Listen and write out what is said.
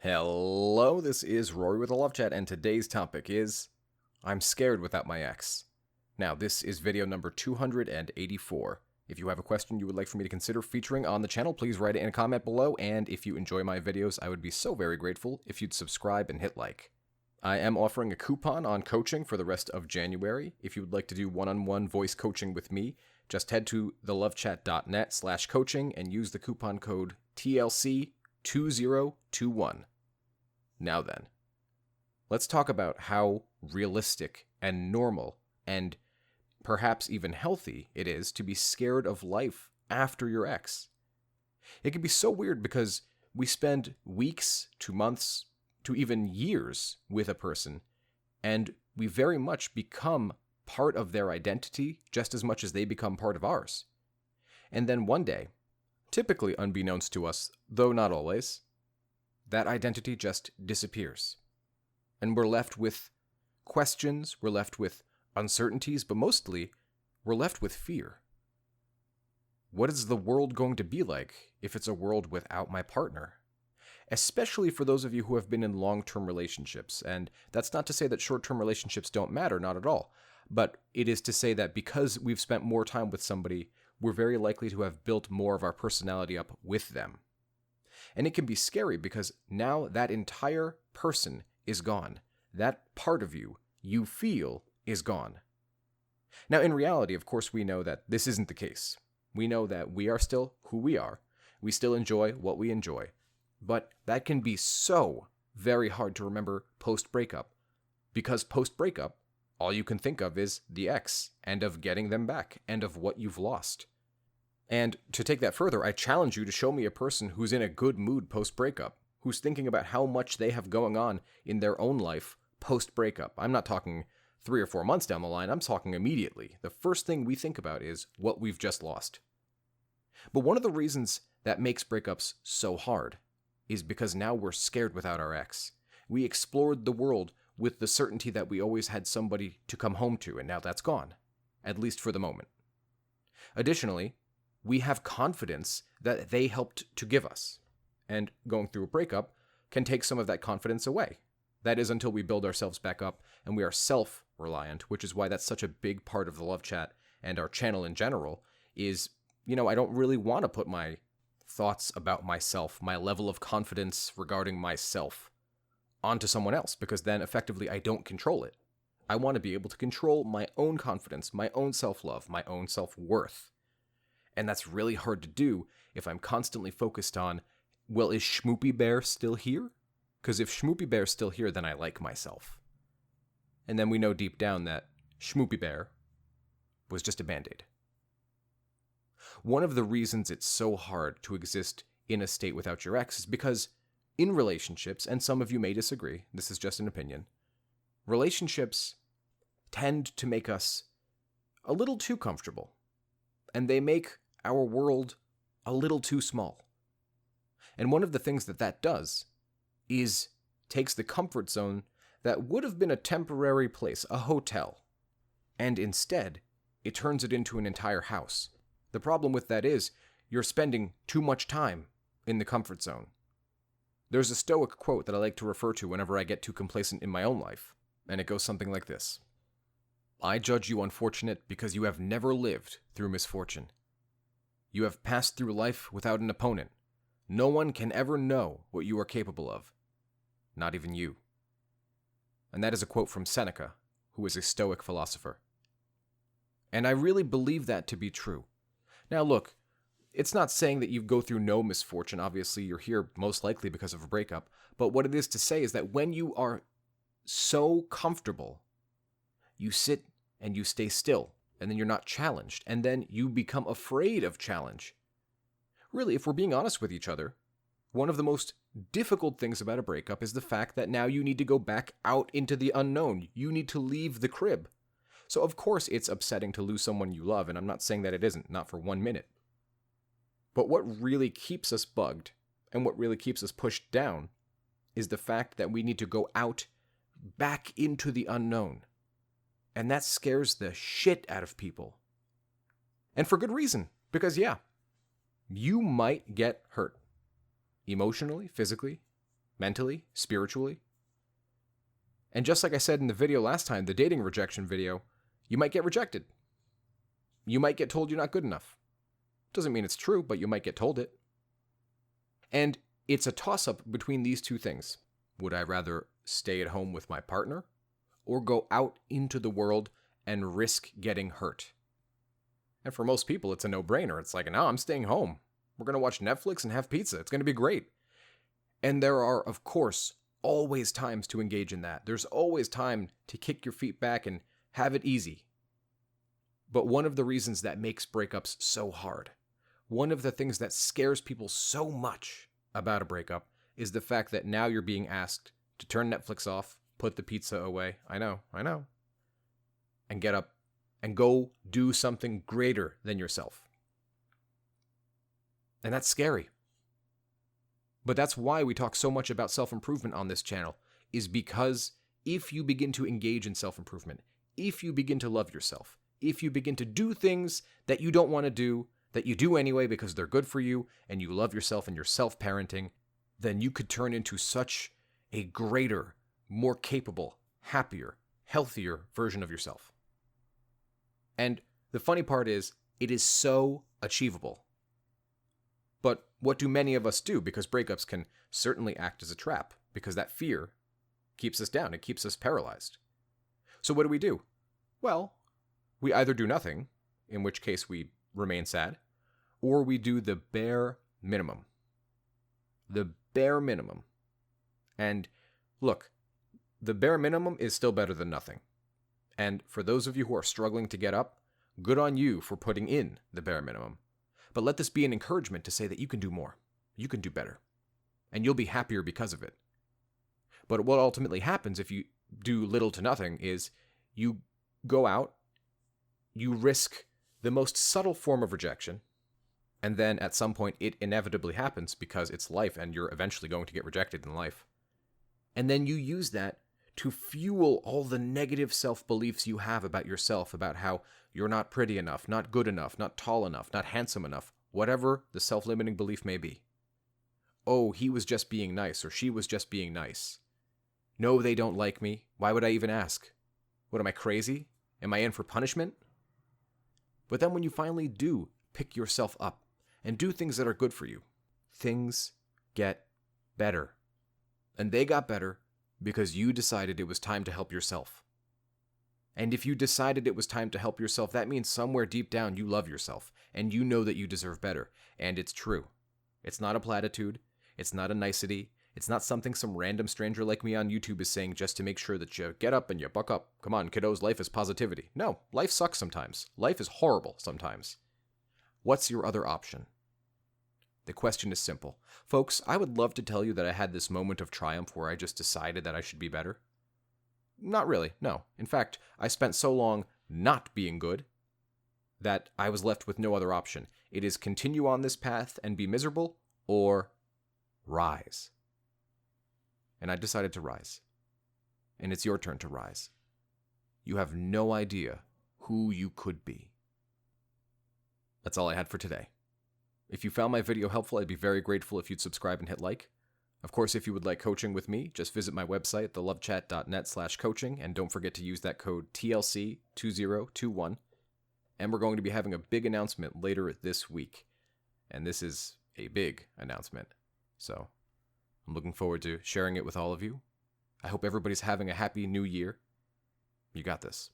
Hello, this is Rory with a Love Chat, and today's topic is I'm scared without my ex. Now, this is video number 284. If you have a question you would like for me to consider featuring on the channel, please write it in a comment below, and if you enjoy my videos, I would be so very grateful if you'd subscribe and hit like. I am offering a coupon on coaching for the rest of January. If you would like to do one-on-one voice coaching with me, just head to thelovechat.net/coaching and use the coupon code TLC2021. Now then, let's talk about how realistic and normal and perhaps even healthy it is to be scared of life after your ex. It can be so weird because we spend weeks to months to even years with a person, and we very much become part of their identity just as much as they become part of ours. And then one day, typically unbeknownst to us, though not always, that identity just disappears. And we're left with questions, we're left with uncertainties, but mostly, we're left with fear. What is the world going to be like if it's a world without my partner? Especially for those of you who have been in long-term relationships. And that's not to say that short-term relationships don't matter, not at all. But it is to say that because we've spent more time with somebody, we're very likely to have built more of our personality up with them. And it can be scary because now that entire person is gone. That part of you feel is gone. Now, in reality, of course, we know that this isn't the case. We know that we are still who we are. We still enjoy what we enjoy. But that can be so very hard to remember post-breakup. Because post-breakup, all you can think of is the ex, and of getting them back, and of what you've lost. And to take that further, I challenge you to show me a person who's in a good mood post-breakup, who's thinking about how much they have going on in their own life post-breakup. I'm not talking 3 or 4 months down the line, I'm talking immediately. The first thing we think about is what we've just lost. But one of the reasons that makes breakups so hard is because now we're scared without our ex. We explored the world with the certainty that we always had somebody to come home to, and now that's gone, at least for the moment. Additionally, we have confidence that they helped to give us, and going through a breakup can take some of that confidence away. That is until we build ourselves back up and we are self-reliant, which is why that's such a big part of the Love Chat and our channel in general is, I don't really want to put my thoughts about myself, my level of confidence regarding myself onto someone else, because then effectively I don't control it. I want to be able to control my own confidence, my own self-love, my own self-worth. And that's really hard to do if I'm constantly focused on, well, is Schmoopy Bear still here? Because if Schmoopy Bear's still here, then I like myself. And then we know deep down that Schmoopy Bear was just a Band-Aid. One of the reasons it's so hard to exist in a state without your ex is because in relationships, and some of you may disagree, this is just an opinion, relationships tend to make us a little too comfortable, and they make our world a little too small. And one of the things that does is takes the comfort zone that would have been a temporary place, a hotel, and instead it turns it into an entire house. The problem with that is you're spending too much time in the comfort zone. There's a Stoic quote that I like to refer to whenever I get too complacent in my own life, and it goes something like this. I judge you unfortunate because you have never lived through misfortune. You have passed through life without an opponent. No one can ever know what you are capable of. Not even you. And that is a quote from Seneca, who is a Stoic philosopher. And I really believe that to be true. Now look, it's not saying that you go through no misfortune. Obviously, you're here most likely because of a breakup. But what it is to say is that when you are so comfortable, you sit and you stay still, and then you're not challenged, and then you become afraid of challenge. Really, if we're being honest with each other, one of the most difficult things about a breakup is the fact that now you need to go back out into the unknown. You need to leave the crib. So of course it's upsetting to lose someone you love, and I'm not saying that it isn't, not for 1 minute. But what really keeps us bugged, and what really keeps us pushed down, is the fact that we need to go out back into the unknown. And that scares the shit out of people. And for good reason, because you might get hurt. Emotionally, physically, mentally, spiritually. And just like I said in the video last time, the dating rejection video, you might get rejected. You might get told you're not good enough. Doesn't mean it's true, but you might get told it. And it's a toss-up between these two things. Would I rather stay at home with my partner or go out into the world and risk getting hurt? And for most people, it's a no-brainer. It's like, no, I'm staying home. We're going to watch Netflix and have pizza. It's going to be great. And there are, of course, always times to engage in that. There's always time to kick your feet back and have it easy. But one of the reasons that makes breakups so hard, one of the things that scares people so much about a breakup is the fact that now you're being asked to turn Netflix off, put the pizza away. I know. And get up and go do something greater than yourself. And that's scary. But that's why we talk so much about self-improvement on this channel, is because if you begin to engage in self-improvement, if you begin to love yourself, if you begin to do things that you don't want to do, that you do anyway because they're good for you, and you love yourself and you're self-parenting, then you could turn into such a greater, more capable, happier, healthier version of yourself. And the funny part is, it is so achievable. But what do many of us do? Because breakups can certainly act as a trap, because that fear keeps us down. It keeps us paralyzed. So what do? Well, we either do nothing, in which case we remain sad, or we do the bare minimum. The bare minimum. And look, the bare minimum is still better than nothing. And for those of you who are struggling to get up, good on you for putting in the bare minimum. But let this be an encouragement to say that you can do more. You can do better. And you'll be happier because of it. But what ultimately happens if you do little to nothing is you go out, you risk the most subtle form of rejection, and then at some point it inevitably happens because it's life and you're eventually going to get rejected in life. And then you use that to fuel all the negative self-beliefs you have about yourself, about how you're not pretty enough, not good enough, not tall enough, not handsome enough, whatever the self-limiting belief may be. Oh, he was just being nice, or she was just being nice. No, they don't like me. Why would I even ask? What, am I crazy? Am I in for punishment? But then when you finally do pick yourself up and do things that are good for you, things get better. And they got better because you decided it was time to help yourself. And if you decided it was time to help yourself, that means somewhere deep down you love yourself, and you know that you deserve better. And it's true. It's not a platitude. It's not a nicety. It's not something some random stranger like me on YouTube is saying just to make sure that you get up and you buck up. Come on, kiddos, life is positivity. No, life sucks sometimes. Life is horrible sometimes. What's your other option? The question is simple. Folks, I would love to tell you that I had this moment of triumph where I just decided that I should be better. Not really, no. In fact, I spent so long not being good that I was left with no other option. It is continue on this path and be miserable, or rise. And I decided to rise. And it's your turn to rise. You have no idea who you could be. That's all I had for today. If you found my video helpful, I'd be very grateful if you'd subscribe and hit like. Of course, if you would like coaching with me, just visit my website, thelovechat.net/coaching, and don't forget to use that code TLC2021. And we're going to be having a big announcement later this week. And this is a big announcement. So I'm looking forward to sharing it with all of you. I hope everybody's having a happy new year. You got this.